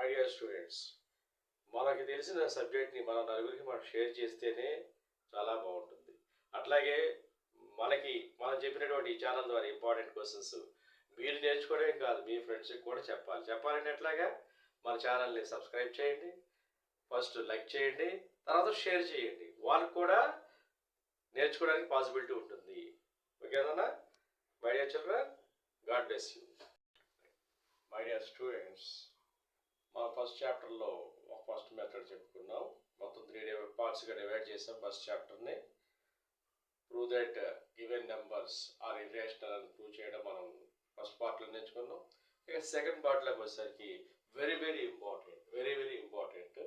My dear students, మనకి తెలిసిన సబ్జెక్ట్ని మన నలుగురికి మనం షేర్ చేస్తేనే చాలా బాగుంటుంది. అట్లాగే మనం చెప్పినటువంటి ఈ ఛానల్ ద్వారా ఇంపార్టెంట్ క్వశ్చన్స్ మీరు నేర్చుకోవడమే కాదు, మీ ఫ్రెండ్స్కి కూడా చెప్పాలంటే ఎట్లాగా మన ఛానల్ని సబ్స్క్రైబ్ చేయండి, ఫస్ట్ లైక్ చేయండి, తర్వాత షేర్ చేయండి. వాళ్ళకు కూడా నేర్చుకోవడానికి పాసిబిలిటీ ఉంటుంది. ఓకేనా my dear children, God bless you. My dear students, మన ఫస్ట్ చాప్టర్లో ఫస్ట్ మెథడ్ చెప్పుకున్నాం. మొత్తం 3 పార్ట్స్గా డివైడ్ చేసాం. ఫస్ట్ చాప్టర్ని prove that given numbers are irrational అని ప్రూవ్ చేయడం మనం ఫస్ట్ పార్ట్లో నేర్చుకున్నాం. ఇక సెకండ్ పార్ట్లోకి వచ్చేసరికి వెరీ వెరీ ఇంపార్టెంట్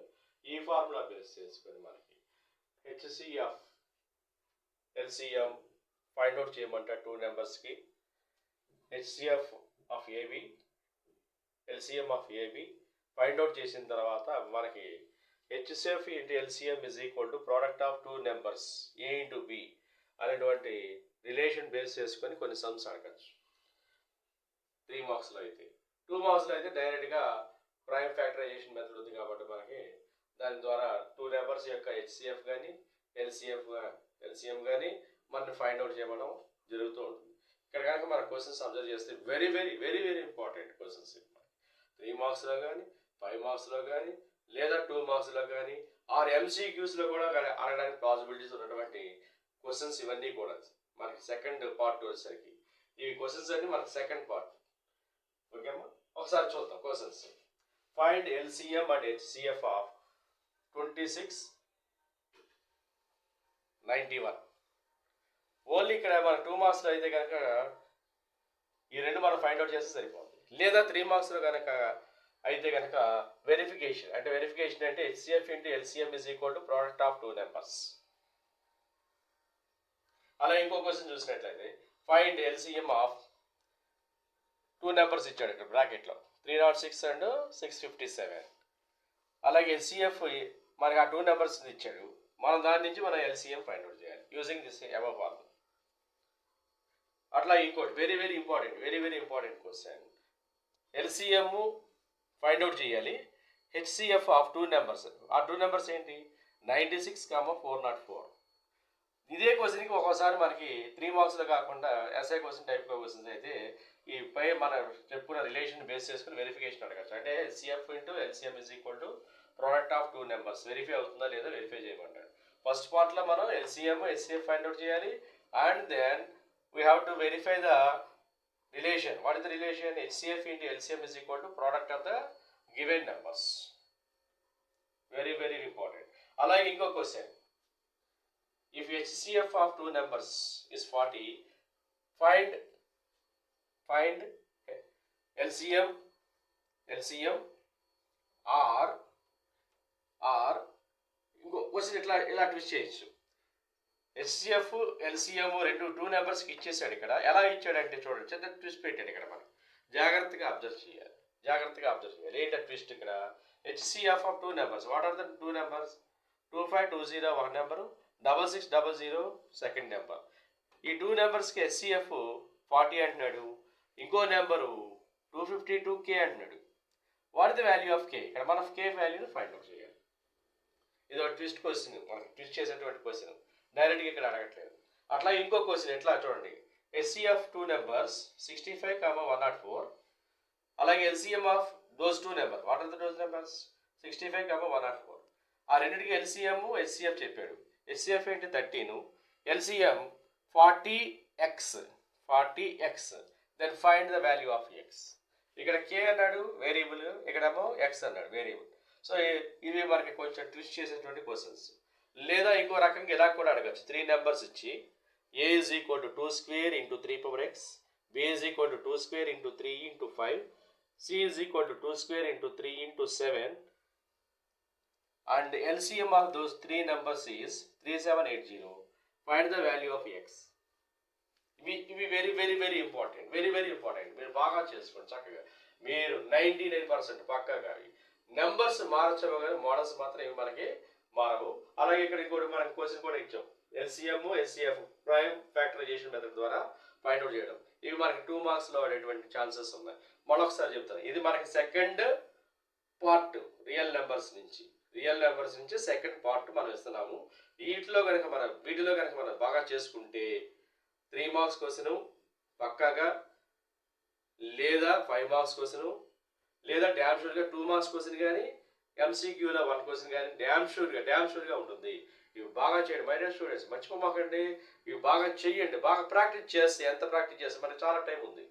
ఈ ఫార్ములా బేస్ చేసుకొని మనకి హెచ్సిఎఫ్ ఎల్సిఎం ఫైండ్ అవుట్ చేయమంటే 2 నెంబర్స్కి HCF of a b LCM of a b find out చేసిన తర్వాత మనకి HCF into LCM is equal to product of 2 numbers A into B అనేటువంటి రిలేషన్ బేస్ చేసుకొని కొన్ని సమ్స్ అడగచ్చు. 3 మార్క్స్లో అయితే, 2 మార్క్స్లో అయితే డైరెక్ట్గా ప్రైమ్ ఫ్యాక్టరైజేషన్ మెథడ్ ఉంది కాబట్టి మనకి దాని ద్వారా 2 నెంబర్స్ యొక్క హెచ్సిఎఫ్ కానీ ఎల్సిఎం కానీ మనం ఫైండ్ అవుట్ చేయడం జరుగుతూ ఉంటుంది. ఇక్కడ కనుక మన క్వశ్చన్స్ అబ్జర్వ్ చేస్తే వెరీ ఇంపార్టెంట్ క్వశ్చన్స్ 3 మార్క్స్లో కానీ 5 మార్క్స్లో కానీ లేదా 2 మార్క్స్లో కానీ ఆర్ ఎంసీక్యూస్లో కూడా అడగడానికి పాసిబిలిటీస్ ఉన్నటువంటి క్వశ్చన్స్ ఇవన్నీ కూడా మనకి సెకండ్ పార్ట్ వచ్చేసరికి ఈ క్వశ్చన్స్ అన్ని మనకి సెకండ్ పార్ట్. ఓకేమ్మా, ఒకసారి చూద్దాం questions. Find LCM and HCF of 26, 91. Only ఇక్కడ మన 2 మార్క్స్లో అయితే కనుక ఈ రెండు మనం ఫైండ్ అవుట్ చేస్తే సరిపోతుంది. లేదా 3 మార్క్స్లో కనుక అయితే కనుక వెరిఫికేషన్ అంటే HCF into LCM is equal to product of 2 numbers. అలా ఇంకో క్వశ్చన్ చూసినట్లయితే ఫైండ్ ఎల్సిఎం ఆఫ్ 2 నెంబర్స్ ఇచ్చాడు ఇక్కడ బ్రాకెట్లో 306 అండ్ 657. అలాగే హెచ్సిఎఫ్ మనకి ఆ 2 నెంబర్స్ ఇచ్చాడు, మనం దాని నుంచి మనం ఎల్సిఎం ఫైండ్ అవుట్ చేయాలి యూజింగ్ దిస్ అబవ్ ఫార్ములా. అట్లా ఇంకోటి very important question, LCM find out చేయాలి, హెచ్సిఎఫ్ ఆఫ్ 2 నెంబర్స్. ఆ 2 నెంబర్స్ ఏంటి? 96, 404. ఇదే క్వశ్చన్కి ఒక్కోసారి మనకి 3 మార్క్స్లో కాకుండా ఎస్ఐ క్వశ్చన్ టైప్ క్వశ్చన్స్ అయితే ఈ పై మనం చెప్పుకున్న రిలేషన్ బేస్ చేసుకుని వెరిఫికేషన్ అడగచ్చు. అంటే HCF into LCM is equal to product of 2 numbers verify అవుతుందా లేదా వెరిఫై చేయమంటాడు. ఫస్ట్ పార్ట్లో మనం ఎల్సిఎం హెచ్సిఎఫ్ ఫైండ్ అవుట్ చేయాలి and then we have to verify the relation. What is the relation? HCF into LCM is equal to product of the given numbers. Very important. Alage inko question, if HCF of 2 numbers is 40, find LCM or inko question ఇలా twist చేయొచ్చు. HCF LCM రెండు 2 నెంబర్స్కి ఇచ్చేసాడు. ఇక్కడ ఎలా ఇచ్చాడంటే చూడండి, చిన్న ట్విస్ట్ పెట్టాడు ఇక్కడ. మనం జాగ్రత్తగా అబ్జర్వ్ చేయాలి. ఏంటో ట్విస్ట్ ఇక్కడ? HCF of 2 numbers. What are the 2 numbers? 2520 ఒక నెంబరు, 6600 సెకండ్ నెంబర్. ఈ 2 నెంబర్స్కి హెచ్సిఎఫ్ 40 అంటున్నాడు, ఇంకో నెంబరు 252K అంటున్నాడు. What is the value of K? ఇక్కడ మనం K వాల్యూని ఫైండ్ అవుట్ చేయాలి. ఇది ఒక ట్విస్ట్ క్వశ్చన్, మనం ట్విస్ట్ చేసేటువంటి క్వశ్చన్, డైరెక్ట్గా ఇక్కడ అడగట్లేదు. అట్లా ఇంకో క్వశ్చన్ ఎట్లా చూడండి, హెచ్సిఎఫ్ 2 నెంబర్స్ 65, 104. అలాగే LCM of those 2 number. What are the those numbers? 65, 104. ఆ రెండింటికి ఎల్సిఎం హెచ్సిఎఫ్ చెప్పాడు. హెచ్సిఎఫ్ ఏంటి? 13, LCM 40x. Then find the value of x. ఇక్కడ K అన్నాడు వేరియబుల్, ఇక్కడేమో ఎక్స్ అన్నాడు వేరియబుల్. సో ఇవి మనకి కొంచెం ట్విస్ట్ చేసేటువంటి క్వశ్చన్స్. లేదా ఇంకో రకంగా ఇలా కూడా అడగచ్చు. 3 నెంబర్స్ ఇచ్చి a is equal to 2 square into 3 power x, b is equal to 2 square into 3 into 5, c is equal to 2 square into 3 into 7, and LCM of those 3 numbers is 3780. Find the value of x. ఇవి very important. మీరు బాగా చేసుకోండి చక్కగా. మీరు 99% పక్కాగా numbers మార్చవు కానీ models మాత్రం ఇవి మనకి మారవు. అలాగే ఇక్కడ ఇంకోటి మనకి క్వశ్చన్ కూడా ఇచ్చాం, LCM HCF prime factorisation method ద్వారా ఫైండ్ అవుట్ చేయడం. ఇవి మనకి 2 మార్క్స్లో పడేటువంటి ఛాన్సెస్ ఉన్నాయి. మరొకసారి చెప్తాను, ఇది మనకి సెకండ్ పార్ట్ రియల్ నెంబర్స్ నుంచి సెకండ్ పార్ట్ మనం ఇస్తున్నాము. వీటిలో కనుక మనం బాగా చేసుకుంటే 3 మార్క్స్ క్వశ్చన్ పక్కాగా, లేదా 5 మార్క్స్ క్వశ్చన్, లేదా డ్యామ్ షూర్గా 2 మార్క్స్ క్వశ్చన్ కానీ, ఎంసీక్యూలో 1 క్వశ్చన్ కానీ డ్యామ్ షూర్గా ఉంటుంది. ఇవి బాగా చేయండి మై డియర్ స్టూడెంట్స్, మర్చిపోమాకండి. ఇవి బాగా చెయ్యండి. బాగా ప్రాక్టీస్ చేస్తే, ఎంత ప్రాక్టీస్ చేస్తే మనకి చాలా టైం ఉంది.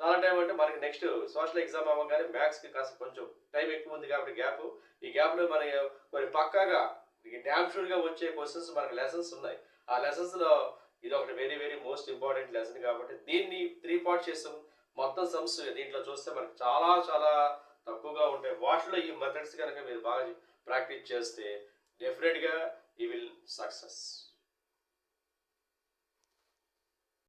చాలా టైం అంటే మనకి నెక్స్ట్ సోషల్ ఎగ్జామ్ అవ్వగానే మ్యాథ్స్కి కాస్త కొంచెం టైం ఎక్కువ ఉంది కాబట్టి ఈ గ్యాప్లో మన మరి పక్కాగా డ్యామ్ షూర్గా వచ్చే క్వశ్చన్స్ మనకి లెసన్స్ ఉన్నాయి. ఆ లెసన్స్లో ఇది ఒకటి very very most important lesson కాబట్టి దీన్ని 3 పార్ట్స్ చేస్తాం. మొత్తం సమ్స్ దీంట్లో చూస్తే మనకి చాలా చాలా తక్కువగా ఉంటాయి. వాటిలో ఈ మెథడ్స్ కనుక మీరు బాగా ప్రాక్టీస్ చేస్తే డెఫినెట్గా యూ విల్ సక్సెస్.